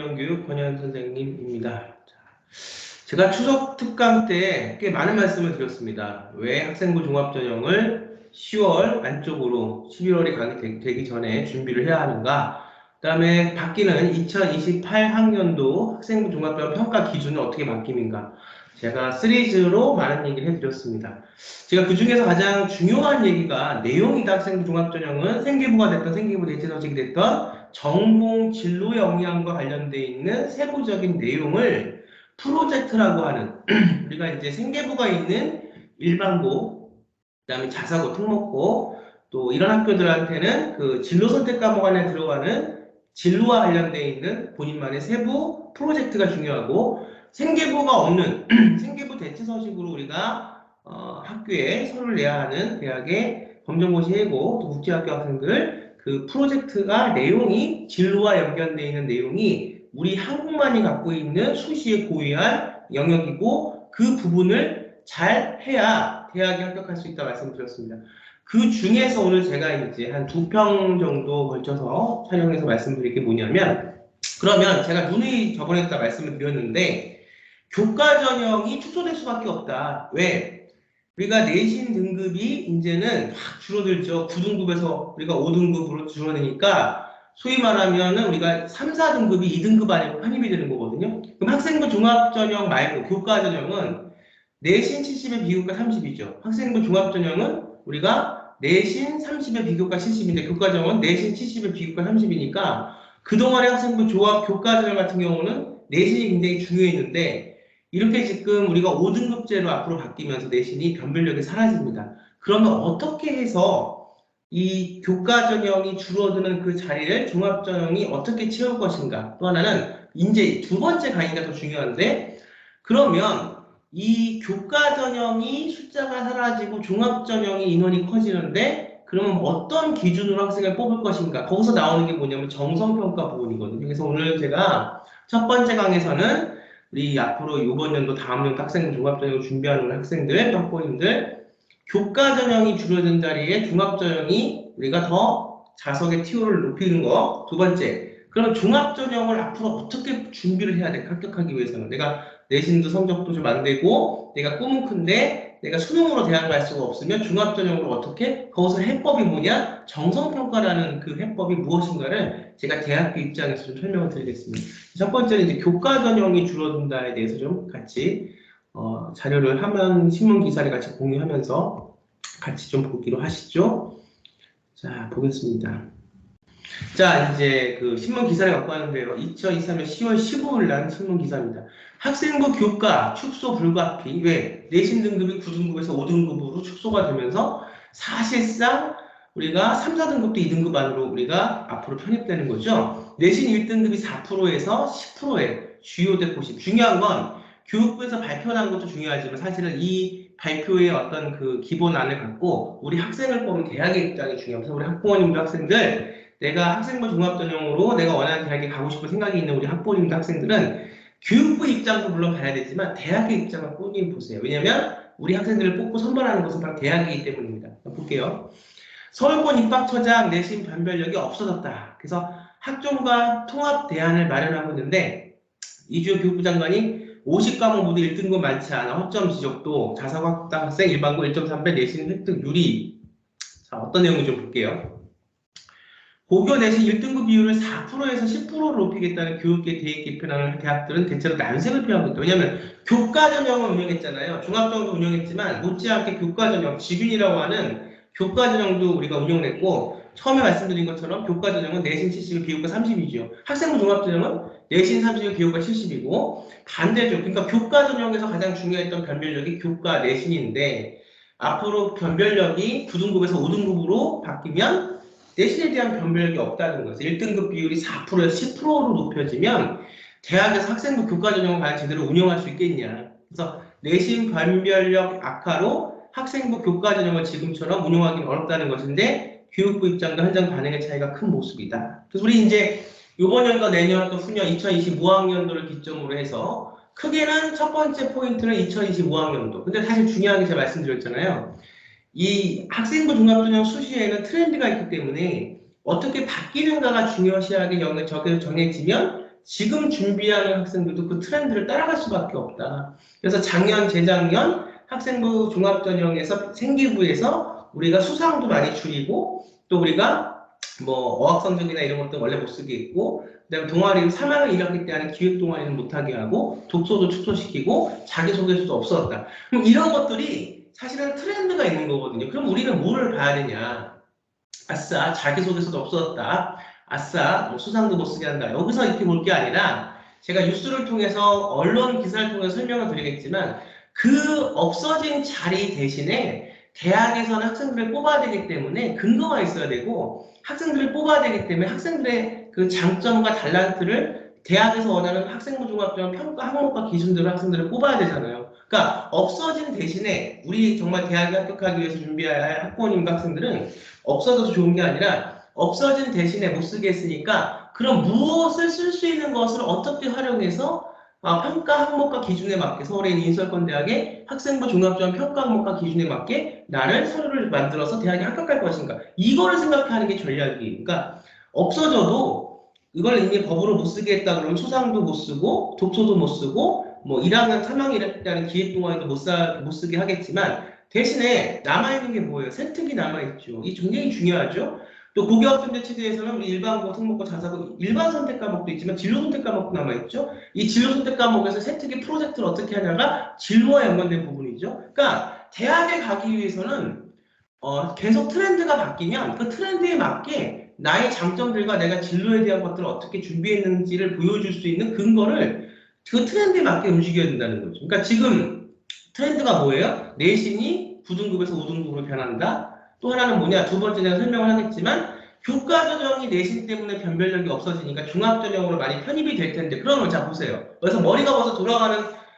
중형교육 권현 선생님입니다. 제가 추석 특강 때 꽤 많은 말씀을 드렸습니다. 왜 학생부 종합전형을 10월 안쪽으로 11월이 되기 전에 준비를 해야 하는가? 그 다음에 바뀌는 2028학년도 학생부 종합전형 평가 기준은 어떻게 바뀝니까? 제가 시리즈로 많은 얘기를 해드렸습니다. 제가 그 중에서 가장 중요한 얘기가 내용이다. 학생부 종합전형은 생기부가 됐던 생기부 대체서식이 됐던 전공 진로 역량과 관련되어 있는 세부적인 내용을 프로젝트라고 하는 우리가 이제 생계부가 있는 일반고, 그다음에 자사고, 특목고 또 이런 학교들한테는 그 진로 선택 과목 안에 들어가는 진로와 관련되어 있는 본인만의 세부 프로젝트가 중요하고 생계부가 없는 생계부 대체서식으로 우리가 학교에 서류를 내야 하는 대학의 검정고시 해고 또 국제학교 학생들 그 프로젝트가 내용이 진로와 연관되어 있는 내용이 우리 한국만이 갖고 있는 수시에 고유한 영역이고 그 부분을 잘 해야 대학에 합격할 수 있다고 말씀드렸습니다. 그 중에서 오늘 제가 이제 한 2편 정도 걸쳐서 촬영해서 말씀드릴 게 뭐냐면 그러면 제가 누누이 저번에 다 말씀을 드렸는데 교과 전형이 축소될 수밖에 없다. 왜? 우리가 내신 등급이 이제는 확 줄어들죠. 9등급에서 우리가 5등급으로 줄어드니까 소위 말하면은 우리가 3, 4등급이 2등급 안에 편입이 되는 거거든요. 그럼 학생부 종합전형 말고 교과 전형은 내신 70에 비교과 30이죠. 학생부 종합전형은 우리가 내신 30에 비교과 70인데 교과 전형은 내신 70에 비교과 30이니까 그동안의 학생부 조합 교과 전형 같은 경우는 내신이 굉장히 중요했는데 이렇게 지금 우리가 5등급제로 앞으로 바뀌면서 내신이 변별력이 사라집니다. 그러면 어떻게 해서 이 교과 전형이 줄어드는 그 자리를 종합 전형이 어떻게 채울 것인가? 또 하나는 이제 두 번째 강의가 더 중요한데 그러면 이 교과 전형이 숫자가 사라지고 종합 전형이 인원이 커지는데 그러면 어떤 기준으로 학생을 뽑을 것인가? 거기서 나오는 게 뭐냐면 정성평가 부분이거든요. 그래서 오늘 제가 첫 번째 강에서는 우리 앞으로 이번 연도 다음 연도 학생 종합전형을 준비하는 학생들, 학부모님들 교과 전형이 줄어든 자리에 종합 전형이 우리가 더 자석의 TO를 높이는 거. 두 번째, 그러면 종합 전형을 앞으로 어떻게 준비를 해야 돼? 합격하기 위해서는 내가 내신도 성적도 좀 안 되고 내가 꿈은 큰데 내가 수능으로 대학 갈 수가 없으면 종합 전형으로 어떻게? 거기서 해법이 뭐냐? 정성평가라는 그 해법이 무엇인가를 제가 대학교 입장에서 좀 설명을 드리겠습니다. 첫 번째는 이제 교과 전형이 줄어든다에 대해서 좀 같이 자료를 화면 신문 기사를 같이 공유하면서 같이 좀 보기로 하시죠. 자, 보겠습니다. 자, 이제 그 신문 기사를 갖고 왔는데요. 2023년 10월 15일 날 신문 기사입니다. 학생부 교과 축소 불가피. 왜? 내신 등급이 9등급에서 5등급으로 축소가 되면서 사실상 우리가 3, 4등급도 2등급 안으로 우리가 앞으로 편입되는 거죠. 내신 1등급이 4%에서 10%에 주요대 고시. 중요한 건 교육부에서 발표한 것도 중요하지만 사실은 이 발표의 어떤 그 기본안을 갖고 우리 학생을 뽑는 대학의 입장이 중요해서 우리 학부모님들 학생들 내가 학생부 종합전형으로 내가 원하는 대학에 가고 싶은 생각이 있는 우리 학부모님들 학생들은 교육부 입장도 물론 봐야 되지만 대학의 입장을 꾸준히 보세요. 왜냐하면 우리 학생들을 뽑고 선발하는 것은 바로 대학이기 때문입니다. 볼게요. 서울권 입학처장 내신 변별력이 없어졌다. 그래서 학종과 통합 대안을 마련하고 있는데 이주호 교육부 장관이 50과목 모두 1등급 많지 않아 허점 지적도 자사고 학생 일반고 1.3배 내신 획득률이 자 어떤 내용인지 좀 볼게요. 고교 내신 1등급 비율을 4%에서 10%로 높이겠다는 교육계 대입 개편하는 대학들은 대체로 난색을 표하고 있다. 왜냐하면 교과 전형을 운영했잖아요. 종합전형도 운영했지만 못지않게 교과 전형, 지균이라고 하는 교과 전형도 우리가 운영을 했고 처음에 말씀드린 것처럼 교과 전형은 내신 70이 비교과 30이죠. 학생부 종합 전형은 내신 30이 비교과 70이고 반대죠. 그러니까 교과 전형에서 가장 중요했던 변별력이 교과 내신인데 앞으로 변별력이 9등급에서 5등급으로 바뀌면 내신에 대한 변별력이 없다는 거죠. 1등급 비율이 4%에서 10%로 높여지면 대학에서 학생부 교과 전형을 과연 제대로 운영할 수 있겠냐. 그래서 내신 변별력 악화로 학생부 교과 전형을 지금처럼 운영하기는 어렵다는 것인데 교육부 입장과 현장 반응의 차이가 큰 모습이다. 그래서 우리 이제 이번 연도 내년 또 후년 2025학년도를 기점으로 해서 크게는 첫 번째 포인트는 2025학년도. 근데 사실 중요한 게 제가 말씀드렸잖아요. 이 학생부 종합전형 수시에는 트렌드가 있기 때문에 어떻게 바뀌는가가 중요시하게 정해지면 지금 준비하는 학생들도 그 트렌드를 따라갈 수밖에 없다. 그래서 작년, 재작년 학생부 종합전형에서 생기부에서 우리가 수상도 많이 줄이고 또 우리가 뭐 어학 성적이나 이런 것도 원래 못 쓰게 했고 그다음에 동아리를 3학년 1학기 때 하는 기획 동아리는 못하게 하고 독서도 축소시키고 자기소개서도 없어졌다. 그럼 이런 것들이 사실은 트렌드가 있는 거거든요. 그럼 우리는 뭐를 봐야 되냐? 아싸 자기소개서도 없어졌다. 아싸 뭐 수상도 못 쓰게 한다. 여기서 이렇게 볼 게 아니라 제가 뉴스를 통해서 언론 기사를 통해서 설명을 드리겠지만 그 없어진 자리 대신에 대학에서는 학생들을 뽑아야 되기 때문에 근거가 있어야 되고 학생들을 뽑아야 되기 때문에 학생들의 그 장점과 달란트를 대학에서 원하는 학생부 종합전형 평가 항목과 기준대로 학생들을 뽑아야 되잖아요. 그러니까 없어진 대신에 우리 정말 대학에 합격하기 위해서 준비해야 할 학부모님과 학생들은 없어져서 좋은 게 아니라 없어진 대신에 못 쓰게 했으니까 그럼 무엇을 쓸 수 있는 것을 어떻게 활용해서 평가 항목과 기준에 맞게 서울에 있는 인서울권대학의 학생부 종합전형 평가 항목과 기준에 맞게 나를 서류를 만들어서 대학에 합격할 것인가 이거를 생각하는 게 전략이에요. 그러니까 없어져도 이걸 이미 법으로 못 쓰게 했다 그러면 수상도 못 쓰고 독서도 못 쓰고 뭐 1학년 3학년 1학기 때 하는 기획동아리도 못 쓰게 하겠지만 대신에 남아있는 게 뭐예요? 세특이 남아있죠. 이게 굉장히 중요하죠. 또 고교학점제 체제에서는 일반고, 특목고, 자사고, 일반 선택 과목도 있지만 진로 선택 과목도 남아있죠. 이 진로 선택 과목에서 세특이 프로젝트를 어떻게 하냐가 진로와 연관된 부분이죠. 그러니까 대학에 가기 위해서는 계속 트렌드가 바뀌면 그 트렌드에 맞게 나의 장점들과 내가 진로에 대한 것들을 어떻게 준비했는지를 보여줄 수 있는 근거를 그 트렌드에 맞게 움직여야 된다는 거죠. 그러니까 지금 트렌드가 뭐예요? 내신이 9등급에서 5등급으로 변한다. 또 하나는 뭐냐? 두 번째 제가 설명을 하겠지만 교과전형이 내신 때문에 변별력이 없어지니까 종합전형으로 많이 편입이 될 텐데 그러면 자 보세요. 그래서 머리가 벌써 돌아가는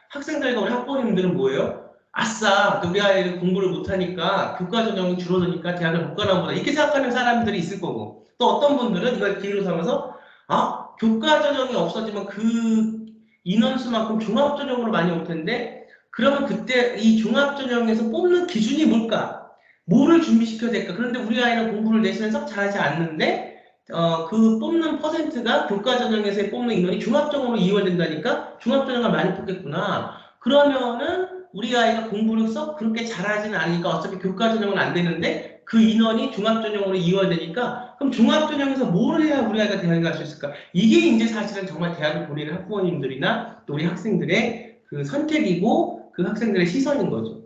학생들과 우리 학부모님들은 뭐예요? 아싸, 우리 아이를 공부를 못하니까 교과전형이 줄어드니까 대학을 못 가나 보다 이렇게 생각하는 사람들이 있을 거고 또 어떤 분들은 이걸 기회로 삼아서 교과전형이 없어지면 그 인원수만큼 종합전형으로 많이 올 텐데 그러면 그때 이 종합전형에서 뽑는 기준이 뭘까? 뭐를 준비시켜야 될까? 그런데 우리 아이는 공부를 내신에서 잘하지 않는데 그 뽑는 퍼센트가 교과전형에서 뽑는 인원이 종합전형으로 이월된다니까 종합전형을 많이 뽑겠구나. 그러면은 우리 아이가 공부를 썩 그렇게 잘하지는 않으니까 어차피 교과전형은 안 되는데 그 인원이 종합전형으로 이월되니까 그럼 종합전형에서 뭘 해야 우리 아이가 대학에 갈 수 있을까? 이게 이제 사실은 정말 대학을 보내는 학부모님들이나 또 우리 학생들의 그 선택이고 그 학생들의 시선인 거죠.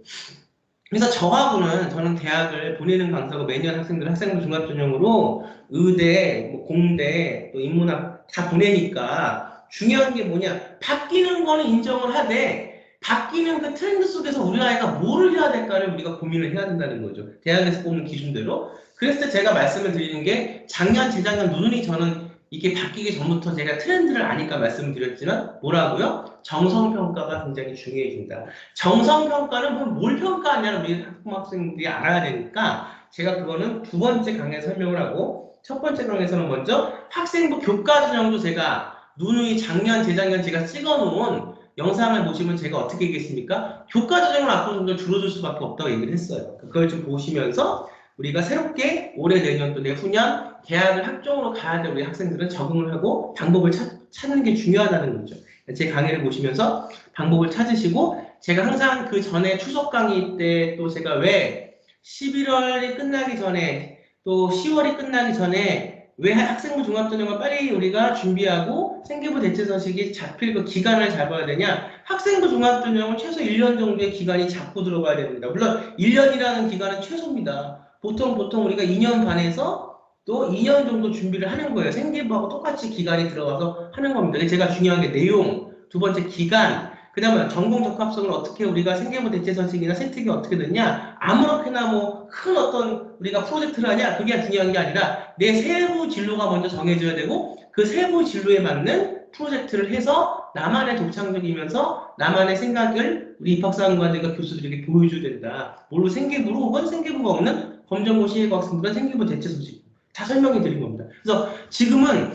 그래서 저는 대학을 보내는 강사고 매년 학생부 종합전형으로 의대, 뭐 공대, 또 인문학 다 보내니까 중요한 게 뭐냐? 바뀌는 거는 인정을 하되 바뀌는 그 트렌드 속에서 우리 아이가 뭐를 해야 될까를 우리가 고민을 해야 된다는 거죠. 대학에서 뽑는 기준대로. 그래서 제가 말씀을 드리는 게 작년, 재작년 누누이 저는 이게 바뀌기 전부터 제가 트렌드를 아니까 말씀을 드렸지만 뭐라고요? 정성평가가 굉장히 중요해진다. 정성평가는 뭘 평가하냐는 우리 학부모학생들이 알아야 되니까 제가 그거는 두 번째 강의에서 설명을 하고 첫 번째 강의에서는 먼저 학생부 교과전형도 제가 누누이 작년, 재작년 제가 찍어놓은 영상을 보시면 제가 어떻게 얘기했습니까? 교과전형을 앞으로 좀 더 줄어들 수밖에 없다고 얘기를 했어요. 그걸 좀 보시면서 우리가 새롭게 올해, 내년 또 내후년 대학을 학종으로 가야 될 우리 학생들은 적응을 하고 방법을 찾는 게 중요하다는 거죠. 제 강의를 보시면서 방법을 찾으시고 제가 항상 그 전에 추석 강의 때 또 제가 왜 11월이 끝나기 전에 또 10월이 끝나기 전에 왜 학생부 종합전형을 빨리 우리가 준비하고 생기부 대체서식이 잡힐 그 기간을 잡아야 되냐? 학생부 종합전형은 최소 1년 정도의 기간이 잡고 들어가야 됩니다. 물론 1년이라는 기간은 최소입니다. 보통 우리가 2년 반에서 또 2년 정도 준비를 하는 거예요. 생기부하고 똑같이 기간이 들어가서 하는 겁니다. 제가 중요한 게 내용, 두 번째 기간, 그 다음에 전공 적합성을 어떻게 우리가 생계부 대체서식이나 세특이 어떻게 됐냐 아무렇게나 뭐 큰 어떤 우리가 프로젝트를 하냐 그게 중요한 게 아니라 내 세부 진로가 먼저 정해져야 되고 그 세부 진로에 맞는 프로젝트를 해서 나만의 독창적이면서 나만의 생각을 우리 입학사관관들과 교수들에게 보여줘야 된다. 물론 생계부로 혹은 생계부가 없는 검정고 시혜고 학생들은 생계부 대체서식 다 설명해 드린 겁니다. 그래서 지금은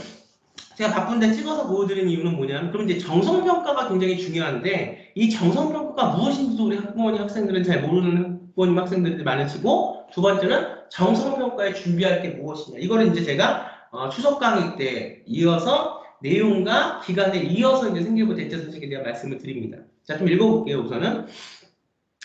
제가 바쁜데 찍어서 보여드리는 이유는 뭐냐면 그럼 이제 정성평가가 굉장히 중요한데 이 정성평가가 무엇인지도 우리 학부모님 학생들은 잘 모르는 학부모님 학생들이 많으시고 두 번째는 정성평가에 준비할 게 무엇이냐 이거를 이제 제가 추석 강의 때 이어서 내용과 기간에 이어서 이제 생계부 대체소식에 대한 말씀을 드립니다. 자, 좀 읽어볼게요. 우선은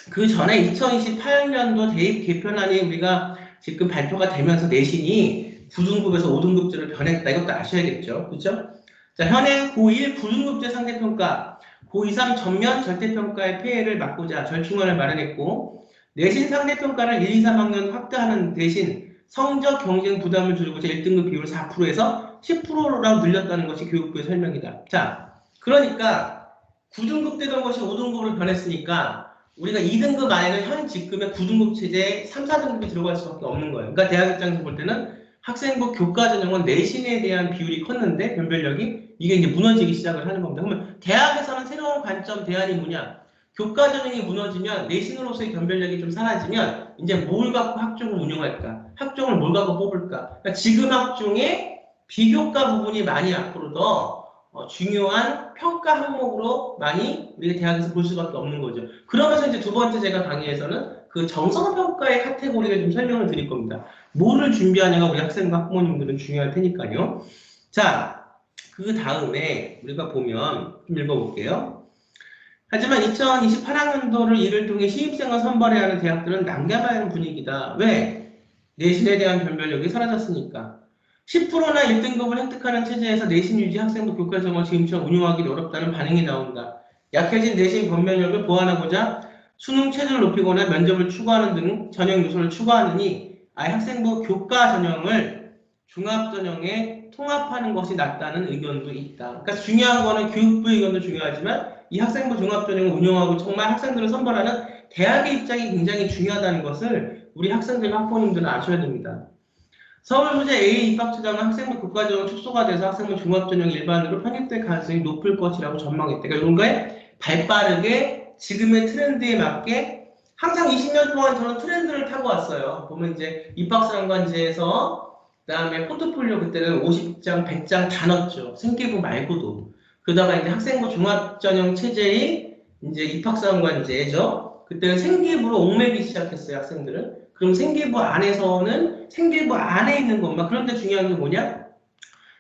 그 전에 2028년도 대입 개편안이 우리가 지금 발표가 되면서 내신이 9등급에서 5등급제로 변했다. 이것도 아셔야겠죠. 그렇죠? 자, 현행 고1 9등급제 상대평가, 고2, 3 전면 절대평가의 폐해를 막고자 절충안을 마련했고, 내신 상대평가를 1, 2, 3학년 확대하는 대신 성적 경쟁 부담을 줄이고자 1등급 비율을 4%에서 10%라고 늘렸다는 것이 교육부의 설명이다. 자, 그러니까 9등급 되던 것이 5등급으로 변했으니까 우리가 2등급 안에는 현 직급의 9등급 체제에 3, 4등급이 들어갈 수밖에 없는 거예요. 그러니까 대학 입장에서 볼 때는 학생부 교과 전형은 내신에 대한 비율이 컸는데 변별력이 이게 이제 무너지기 시작을 하는 겁니다. 그러면 대학에서는 새로운 관점 대안이 뭐냐? 교과 전형이 무너지면 내신으로서의 변별력이 좀 사라지면 이제 뭘 갖고 학종을 운영할까? 학종을 뭘 갖고 뽑을까? 그러니까 지금 학종의 비교과 부분이 많이 앞으로 더 중요한 평가 항목으로 많이 우리가 대학에서 볼 수밖에 없는 거죠. 그러면서 이제 두 번째 제가 강의에서는 그 정성평가의 카테고리를 좀 설명을 드릴 겁니다. 뭐를 준비하냐가 우리 학생과 학부모님들은 중요할 테니까요. 자, 그 다음에 우리가 보면 좀 읽어볼게요. 하지만 2028학년도를 이를 통해 신입생을 선발해야 하는 대학들은 난감해야 하는 분위기다. 왜? 내신에 대한 변별력이 사라졌으니까. 10%나 1등급을 획득하는 체제에서 내신 유지 학생부 교과정을 지금처럼 운용하기 어렵다는 반응이 나온다. 약해진 내신 변별력을 보완하고자 수능 체제를 높이거나 면접을 추구하는 등 전형 요소를 추구하느니 아예 학생부 교과 전형을 종합 전형에 통합하는 것이 낫다는 의견도 있다. 그러니까 중요한 거는 교육부 의견도 중요하지만 이 학생부 종합 전형을 운영하고 정말 학생들을 선발하는 대학의 입장이 굉장히 중요하다는 것을 우리 학생들과 학부모님들은 아셔야 됩니다. 서울소재 A 입학처장은 학생부 교과전형 축소가 돼서 학생부 종합전형 일반으로 편입될 가능성이 높을 것이라고 전망했다. 그러니까 이런 거에 발빠르게 지금의 트렌드에 맞게 항상 20년 동안 저는 트렌드를 타고 왔어요. 보면 이제 입학사관제에서 그다음에 포트폴리오 그때는 50장, 100장 다 넣었죠. 생계부 말고도. 그러다가 이제 학생부 종합전형 체제의 이제 입학사관제죠. 그때는 생계부로 옥매기 시작했어요, 학생들은. 그럼 생계부 안에서는 생계부 안에 있는 것만. 그런데 중요한 게 뭐냐?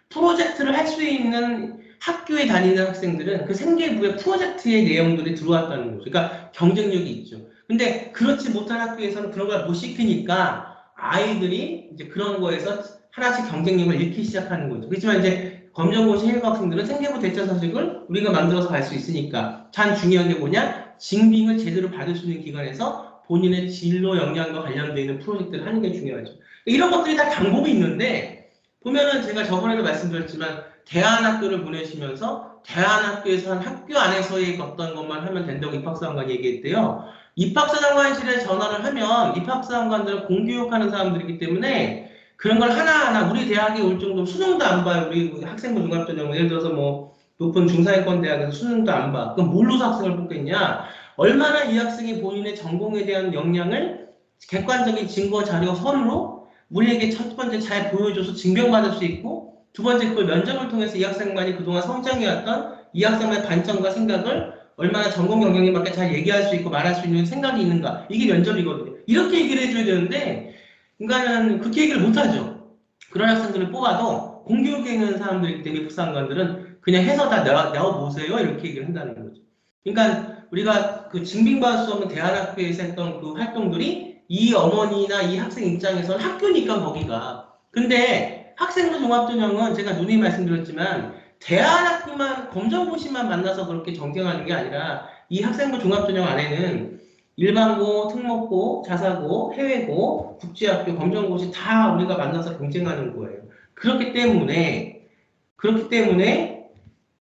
프로젝트를 할 수 있는 학교에 다니는 학생들은 그 생계부의 프로젝트의 내용들이 들어왔다는 거죠. 그러니까 경쟁력이 있죠. 근데 그렇지 못한 학교에서는 그런 걸 못 시키니까 아이들이 이제 그런 거에서 하나씩 경쟁력을 잃기 시작하는 거죠. 그렇지만 이제 검정고시 해외 학생들은 생계부 대처 서식을 우리가 만들어서 갈 수 있으니까 참 중요한 게 뭐냐? 징빙을 제대로 받을 수 있는 기관에서 본인의 진로 역량과 관련되어 있는 프로젝트를 하는 게 중요하죠. 이런 것들이 다 방법이 있는데 보면은 제가 저번에도 말씀드렸지만 대안학교를 보내시면서 대안학교에서 한 학교 안에서의 어떤 것만 하면 된다고 입학사관관이 얘기했대요. 입학사관실에 전화를 하면 입학사관관들은 공교육하는 사람들이기 때문에 그런 걸 하나하나 우리 대학에 올 정도로 수능도 안 봐요. 우리 학생부 종합전형 예를 들어서 뭐 높은 중사인권 대학에서 수능도 안 봐. 그럼 뭘로 학생을 뽑겠냐? 얼마나 이 학생이 본인의 전공에 대한 역량을 객관적인 증거 자료 서류로 우리에게 첫 번째 잘 보여줘서 증명받을 수 있고 두 번째 그걸 면접을 통해서 이 학생만이 그동안 성장해왔던 이 학생의 관점과 생각을 얼마나 전공 역량에 맞게 잘 얘기할 수 있고 말할 수 있는 생각이 있는가 이게 면접이거든요. 이렇게 얘기를 해줘야 되는데 인간은 그렇게 얘기를 못하죠. 그런 학생들을 뽑아도 공교육에 있는 사람들이기 때문에 입학사관관들은 그냥 해서 다 내어보세요 이렇게 얘기를 한다는 거죠. 그러니까 우리가 그 징빙받을 수 없는 대안학교에서 했던 그 활동들이 이 어머니나 이 학생 입장에서는 학교니까 거기가. 근데 학생부 종합전형은 제가 누누이 말씀드렸지만 대안학교만 검정고시만 만나서 그렇게 경쟁하는 게 아니라 이 학생부 종합전형 안에는 일반고, 특목고, 자사고, 해외고, 국제학교, 검정고시 다 우리가 만나서 경쟁하는 거예요. 그렇기 때문에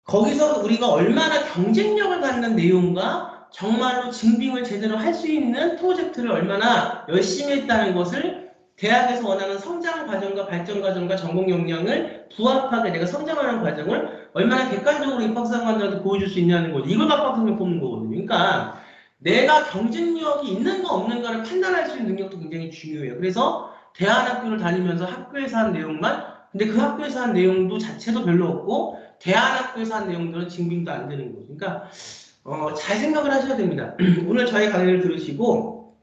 거기서 우리가 얼마나 경쟁력을 갖는 내용과 정말로 징빙을 제대로 할 수 있는 프로젝트를 얼마나 열심히 했다는 것을 대학에서 원하는 성장 과정과 발전 과정과 전공 역량을 부합하게 내가 성장하는 과정을 얼마나 객관적으로 입학사관들한테 보여줄 수 있냐는 거죠. 이걸 갖고 학생을 뽑는 거거든요. 그러니까 내가 경쟁력이 있는가 없는가를 판단할 수 있는 능력도 굉장히 중요해요. 그래서 대안학교를 다니면서 학교에서 한 내용만 근데 그 학교에서 한 내용도 자체도 별로 없고 대안학교에서 한 내용들은 증빙도 안 되는 거죠. 그러니까 잘 생각을 하셔야 됩니다. 오늘 저희 강의를 들으시고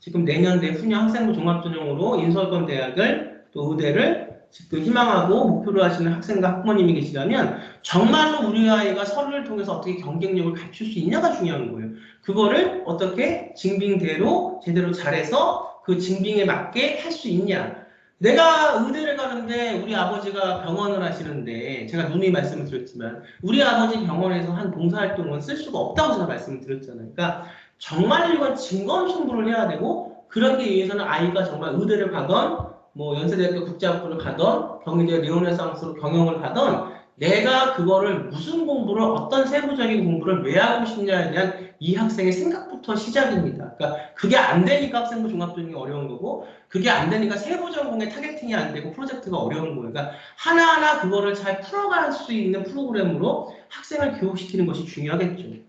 지금 내년대 후년 학생부 종합전형으로 인서울권 대학을 또 의대를 지금 희망하고 목표로 하시는 학생과 학부모님이 계시다면 정말로 우리 아이가 서류를 통해서 어떻게 경쟁력을 갖출 수 있냐가 중요한 거예요. 그거를 어떻게 징빙대로 제대로 잘해서 그 징빙에 맞게 할 수 있냐. 내가 의대를 가는데 우리 아버지가 병원을 하시는데 제가 누누이 말씀을 드렸지만 우리 아버지 병원에서 한 봉사활동은 쓸 수가 없다고 제가 말씀을 드렸잖아요. 그러니까 정말 이건 진검 승부를 해야 되고 그러기 위해서는 아이가 정말 의대를 가던 뭐 연세대학교 국제학부를 가던 경희대 르네상스로 경영을 가던 내가 그거를 무슨 공부를 어떤 세부적인 공부를 왜 하고 싶냐에 대한 이 학생의 생각부터 시작입니다. 그러니까 그게 안 되니까 학생부 종합전형이 어려운 거고 그게 안 되니까 세부 전공의 타겟팅이 안 되고 프로젝트가 어려운 거예요. 그러니까 하나하나 그거를 잘 풀어갈 수 있는 프로그램으로 학생을 교육시키는 것이 중요하겠죠.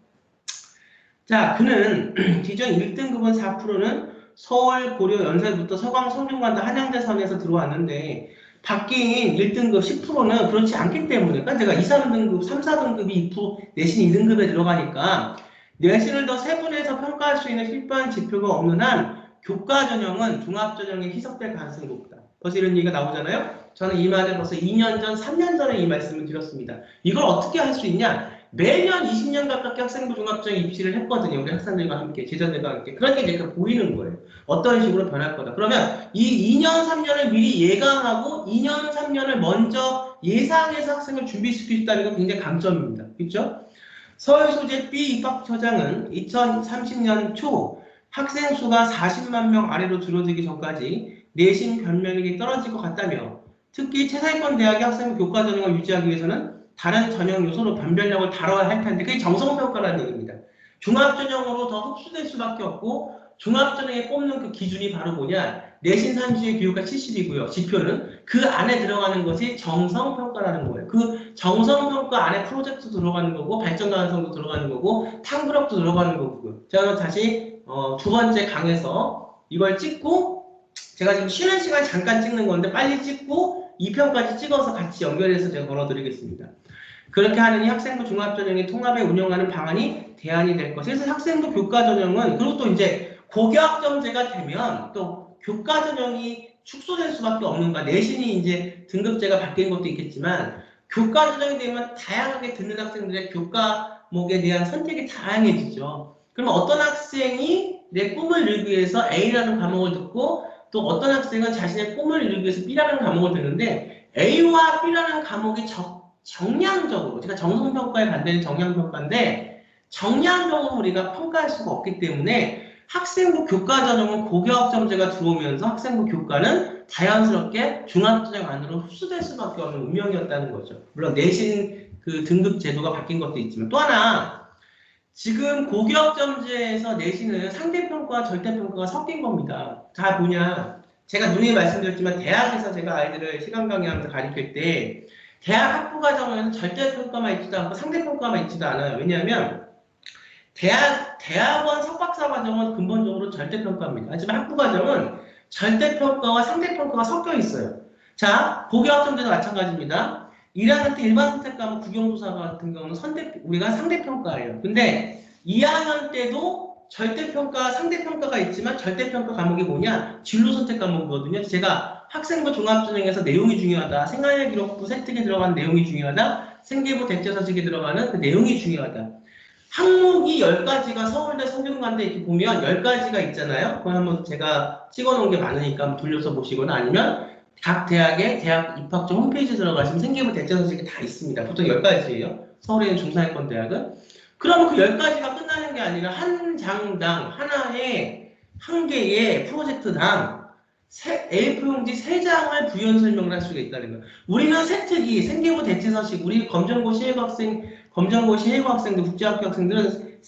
자, 그는 기존 1등급은 4%는 서울, 고려, 연세부터 서강, 성균관도 한양대선에서 들어왔는데 바뀐 1등급 10%는 그렇지 않기 때문에 그러니까 제가 2, 3등급, 3, 4등급이 2% 내신 2등급에 들어가니까 내신을 더 세분해서 평가할 수 있는 실반 지표가 없는 한 교과 전형은 종합 전형에 희석될 가능성이 높다. 벌써 이런 얘기가 나오잖아요. 저는 이 말을 벌써 2년 전, 3년 전에 이 말씀을 드렸습니다. 이걸 어떻게 할 수 있냐? 매년 20년 가깝게 학생부 종합전형 입시를 했거든요. 우리 학생들과 함께, 제자들과 함께. 그러니까 이제 보이는 거예요. 어떤 식으로 변할 거다. 그러면 이 2년, 3년을 미리 예강하고 2년, 3년을 먼저 예상해서 학생을 준비시킬 수 있다는 건 굉장히 강점입니다. 그렇죠? 서울 소재 B 입학처장은 2030년 초 학생 수가 40만 명 아래로 줄어들기 전까지 내신 변별력이 떨어질 것 같다며 특히 최상위권 대학의 학생부 교과 전형을 유지하기 위해서는 다른 전형 요소로 변별력을 다뤄야 할 텐데 그게 정성평가라는 얘기입니다. 종합전형으로 더 흡수될 수밖에 없고 종합전형에 뽑는 그 기준이 바로 뭐냐 내신 30의 교육과 70이고요. 지표는 그 안에 들어가는 것이 정성평가라는 거예요. 그 정성평가 안에 프로젝트 들어가는 거고 발전 가능성도 들어가는 거고 탐구력도 들어가는 거고요. 제가 다시 두 번째 강에서 이걸 찍고 제가 지금 쉬는 시간 잠깐 찍는 건데 빨리 찍고 2편까지 찍어서 같이 연결해서 제가 걸어드리겠습니다. 그렇게 하느니 학생부 종합전형의 통합에 운영하는 방안이 대안이 될 것이고 그래서 학생부 교과전형은 그리고 또 이제 고교학점제가 되면 또 교과전형이 축소될 수밖에 없는 거야. 내신이 이제 등급제가 바뀐 것도 있겠지만 교과전형이 되면 다양하게 듣는 학생들의 교과목에 대한 선택이 다양해지죠. 그러면 어떤 학생이 내 꿈을 이루기 위해서 A라는 과목을 듣고 또 어떤 학생은 자신의 꿈을 이루기 위해서 B라는 과목을 듣는데 A와 B라는 과목이 정량적으로 제가 정성평가에 반대는 정량평가인데 정량적으로 우리가 평가할 수가 없기 때문에 학생부 교과전형은 고교학점제가 들어오면서 학생부 교과는 자연스럽게 종합전형 안으로 흡수될 수밖에 없는 운명이었다는 거죠. 물론 내신 그 등급 제도가 바뀐 것도 있지만 또 하나 지금 고교학점제에서 내신은 상대평가와 절대평가가 섞인 겁니다. 다 뭐냐 제가 누누이 말씀드렸지만 대학에서 제가 아이들을 시간 강의하면서 가르칠 때 대학 학부과정에는 절대평가만 있지도 않고 상대평가만 있지도 않아요. 왜냐하면 대학원 석박사 과정은 근본적으로 절대평가입니다. 하지만 학부과정은 절대평가와 상대평가가 섞여 있어요. 자, 고교학점제도 마찬가지입니다. 1학년 때 일반 선택 과목 국영조사 같은 경우는 우리가 상대평가예요. 근데 2학년 때도 절대평가, 상대평가가 있지만 절대평가 과목이 뭐냐? 진로선택 과목이거든요. 제가 학생부 종합전형에서 내용이 중요하다. 생활 기록부 세특에 들어가는 내용이 중요하다. 생계부 대체서식에 들어가는 그 내용이 중요하다. 항목이 10가지가 서울대 성균관대 이렇게 보면 10가지가 있잖아요. 그걸 한번 제가 찍어놓은 게 많으니까 한번 돌려서 보시거나 아니면 각 대학의 대학 입학처 홈페이지에 들어가시면 생계부 대체서식이 다 있습니다. 보통 10가지예요. 서울에 있는 중상위권 대학은. 그러면 그 10가지가 끝나는 게 아니라 한 장당 하나의 한 개의 프로젝트당 A4용지 3장을 부연 설명을 할 수가 있다는 거예요. 우리는 세특이 생계부 대체서식, 우리 검정고시 해고 학생들, 국제학교 학생들은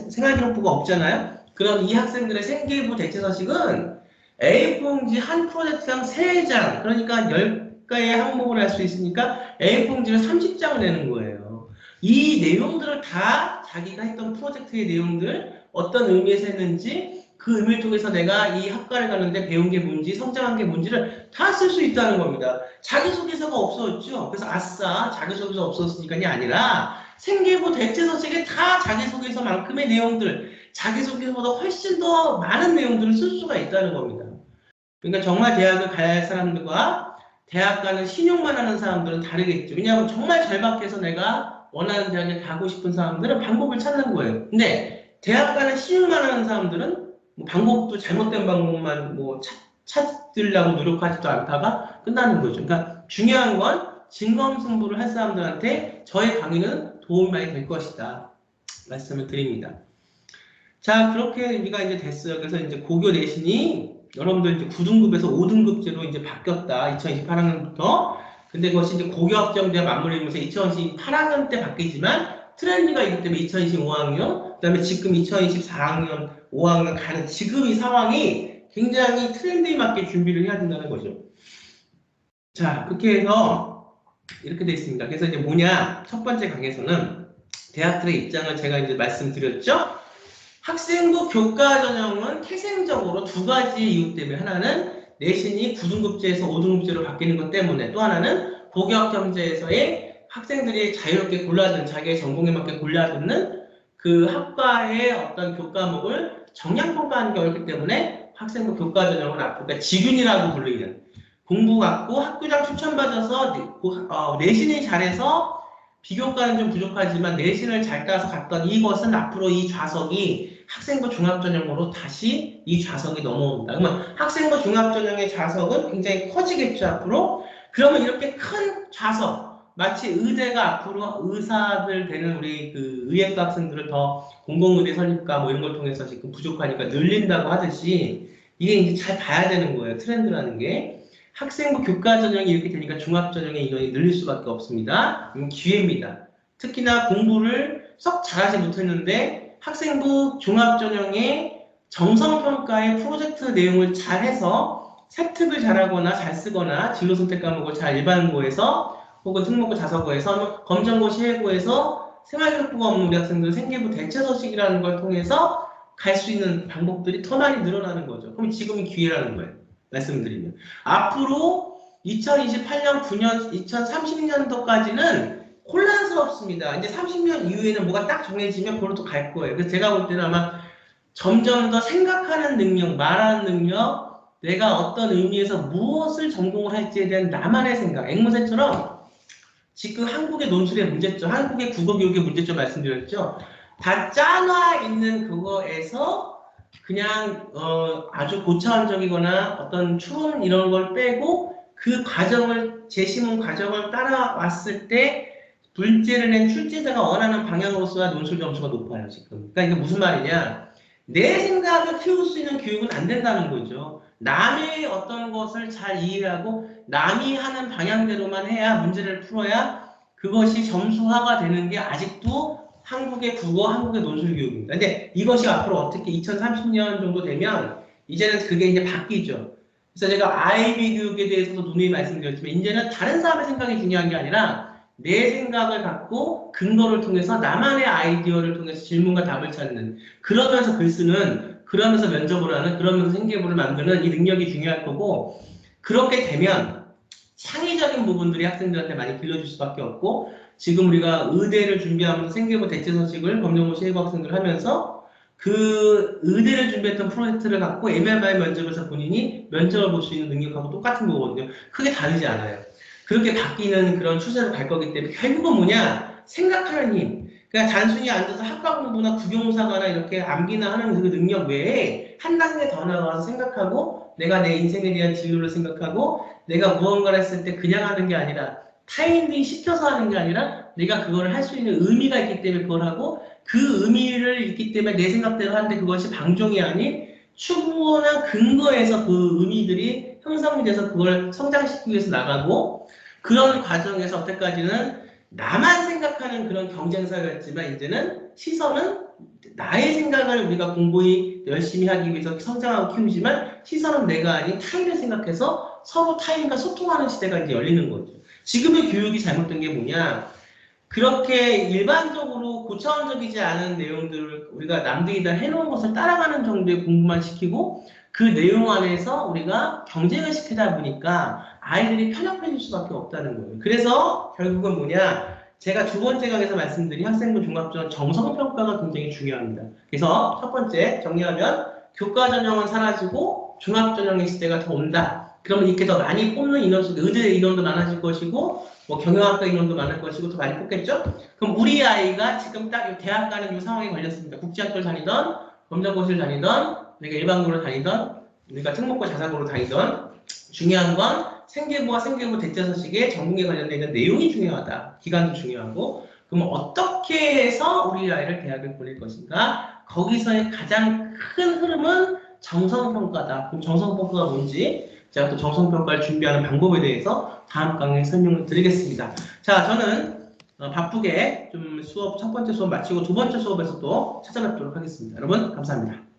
생활기록부가 없잖아요. 그럼 이 학생들의 생계부 대체서식은 A4용지 한 프로젝트당 3장, 그러니까 10개의 항목을 할 수 있으니까 A4용지를 30장을 내는 거예요. 이 내용들을 다 자기가 했던 프로젝트의 내용들, 어떤 의미에서 했는지 그 의미를 통해서 내가 이 학과를 가는데 배운 게 뭔지, 성장한 게 뭔지를 다 쓸 수 있다는 겁니다. 자기소개서가 없었죠. 그래서 아싸, 자기소개서 없었으니까이 아니라 생계부 대체서식에 다 자기소개서만큼의 내용들, 자기소개서보다 훨씬 더 많은 내용들을 쓸 수가 있다는 겁니다. 그러니까 정말 대학을 가야 할 사람들과 대학가는 신용만 하는 사람들은 다르겠죠. 왜냐하면 정말 절박해서 내가 원하는 대학에 가고 싶은 사람들은 방법을 찾는 거예요. 근데 대학가는 신용만 하는 사람들은 뭐 방법도 잘못된 방법만 뭐 찾으려고 노력하지도 않다가 끝나는 거죠. 그러니까 중요한 건 진검승부를 할 사람들한테 저의 강의는 도움이 많이 될 것이다. 말씀을 드립니다. 자, 그렇게 우리가 이제 됐어요. 그래서 이제 고교 내신이 여러분들 이제 9등급에서 5등급제로 이제 바뀌었다. 2028학년부터. 근데 그것이 이제 고교학점제와 맞물리면서 2028학년 때 바뀌지만 트렌드가 있기 때문에 2025학년, 그 다음에 지금 2024학년, 5학년 가는 지금 이 상황이 굉장히 트렌드에 맞게 준비를 해야 된다는 거죠. 자, 그렇게 해서 이렇게 돼 있습니다. 그래서 이제 뭐냐? 첫 번째 강에서는 대학들의 입장을 제가 이제 말씀드렸죠? 학생부 교과 전형은 태생적으로 두 가지 이유 때문에 하나는 내신이 9등급제에서 5등급제로 바뀌는 것 때문에 또 하나는 고교학점제에서의 학생들이 자유롭게 골라듣는 자기의 전공에 맞게 골라듣는 그 학과의 어떤 교과목을 정량평가하는 게 어렵기 때문에 학생부 교과 전형은 앞으로 그러니까 지균이라고 불리는 공부 갖고 학교장 추천받아서 내신이 잘해서 비교과는 좀 부족하지만 내신을 잘 따서 갔던 이것은 앞으로 이 좌석이 학생부 종합전형으로 다시 이 좌석이 넘어온다. 그러면 학생부 종합전형의 좌석은 굉장히 커지겠죠, 앞으로. 그러면 이렇게 큰 좌석, 마치 의대가 앞으로 의사들 되는 우리 그 의예과 학생들을 더 공공의대 설립과 뭐 이런 걸 통해서 지금 부족하니까 늘린다고 하듯이 이게 이제 잘 봐야 되는 거예요, 트렌드라는 게. 학생부 교과 전형이 이렇게 되니까 종합 전형의 인원이 늘릴 수밖에 없습니다. 이건 기회입니다. 특히나 공부를 썩 잘하지 못했는데 학생부 종합 전형의 정성평가의 프로젝트 내용을 잘해서 세특을 잘하거나 잘 쓰거나 진로 선택 과목을 잘 일반고에서 혹은 특목고 자사고에서 검정고 시외고에서 생활교육부가 없는 우리 학생들 생계부 대체서식이라는 걸 통해서 갈 수 있는 방법들이 더 많이 늘어나는 거죠. 그럼 지금이 기회라는 거예요. 말씀드리면 앞으로 2028년 9년 2030년도까지는 혼란스럽습니다. 이제 30년 이후에는 뭐가 딱 정해지면 그걸로 또 갈 거예요. 그래서 제가 볼 때는 아마 점점 더 생각하는 능력, 말하는 능력, 내가 어떤 의미에서 무엇을 전공을 할지에 대한 나만의 생각, 앵무새처럼 지금 한국의 논술의 문제점, 한국의 국어교육의 문제점 말씀드렸죠. 다 짜놔 있는 그거에서 그냥 아주 고차원적이거나 어떤 추론 이런 걸 빼고 그 과정을 제시문 과정을 따라왔을 때 문제를 낸 출제자가 원하는 방향으로서야 논술 점수가 높아요 지금. 그러니까 이게 무슨 말이냐? 내 생각을 키울 수 있는 교육은 안 된다는 거죠. 남의 어떤 것을 잘 이해하고 남이 하는 방향대로만 해야 문제를 풀어야 그것이 점수화가 되는 게 아직도 한국의 국어, 한국의 논술 교육입니다. 근데 이것이 앞으로 어떻게 2030년 정도 되면 이제는 그게 이제 바뀌죠. 그래서 제가 아이비 교육에 대해서도 누누이 말씀드렸지만 이제는 다른 사람의 생각이 중요한 게 아니라 내 생각을 갖고 근거를 통해서 나만의 아이디어를 통해서 질문과 답을 찾는 그러면서 글 쓰는 그러면서 면접을 하는 그러면서 생계부를 만드는 이 능력이 중요할 거고 그렇게 되면 창의적인 부분들이 학생들한테 많이 길러줄 수밖에 없고 지금 우리가 의대를 준비하면서 생계부 대체서식을 검정고 시외고 학생들 하면서 그 의대를 준비했던 프로젝트를 갖고 MMI 면접에서 본인이 면접을 볼 수 있는 능력하고 똑같은 거거든요. 크게 다르지 않아요. 그렇게 바뀌는 그런 추세로 갈 거기 때문에 결국은 뭐냐? 생각하는 힘. 그냥 단순히 앉아서 학과 공부나 국영사과나 이렇게 암기나 하는 그 능력 외에 한 단계 더 나가서 생각하고 내가 내 인생에 대한 진로를 생각하고 내가 무언가를 했을 때 그냥 하는 게 아니라 타인들이 시켜서 하는 게 아니라 내가 그거를 할 수 있는 의미가 있기 때문에 그걸 하고 그 의미를 있기 때문에 내 생각대로 하는데 그것이 방종이 아닌 추구나 근거에서 그 의미들이 형성이 돼서 그걸 성장시키기 위해서 나가고 그런 과정에서 어때까지는 나만 생각하는 그런 경쟁사였지만 이제는 시선은 나의 생각을 우리가 공부히 열심히 하기 위해서 성장하고 키우지만 시선은 내가 아닌 타인을 생각해서 서로 타인과 소통하는 시대가 이제 열리는 거죠. 지금의 교육이 잘못된 게 뭐냐? 그렇게 일반적으로 고차원적이지 않은 내용들을 우리가 남들이 다 해놓은 것을 따라가는 정도의 공부만 시키고 그 내용 안에서 우리가 경쟁을 시키다 보니까 아이들이 편협해질 수밖에 없다는 거예요. 그래서 결국은 뭐냐? 제가 두 번째 강에서 말씀드린 학생부 종합전형 정성평가가 굉장히 중요합니다. 그래서 첫 번째 정리하면 교과 전형은 사라지고 종합전형의 시대가 더 온다. 그러면 이렇게 더 많이 뽑는 인원수, 의대 인원도 많아질 것이고, 뭐 경영학과 인원도 많을 것이고, 더 많이 뽑겠죠? 그럼 우리 아이가 지금 딱 대학 가는 이 상황에 걸렸습니다. 국제학교를 다니던, 검정고시를 다니던, 우리가 일반고를 다니던, 우리가 특목고 자사고로 다니던, 중요한 건 생계부와 생계부 대체서식의 전공에 관련된 있는 내용이 중요하다. 기간도 중요하고, 그럼 어떻게 해서 우리 아이를 대학을 보낼 것인가? 거기서의 가장 큰 흐름은 정성평가다. 그럼 정성평가가 뭔지 제가 또 정성평가를 준비하는 방법에 대해서 다음 강의에 설명을 드리겠습니다. 자, 저는 바쁘게 좀 수업, 첫 번째 수업 마치고 두 번째 수업에서 또 찾아뵙도록 하겠습니다. 여러분, 감사합니다.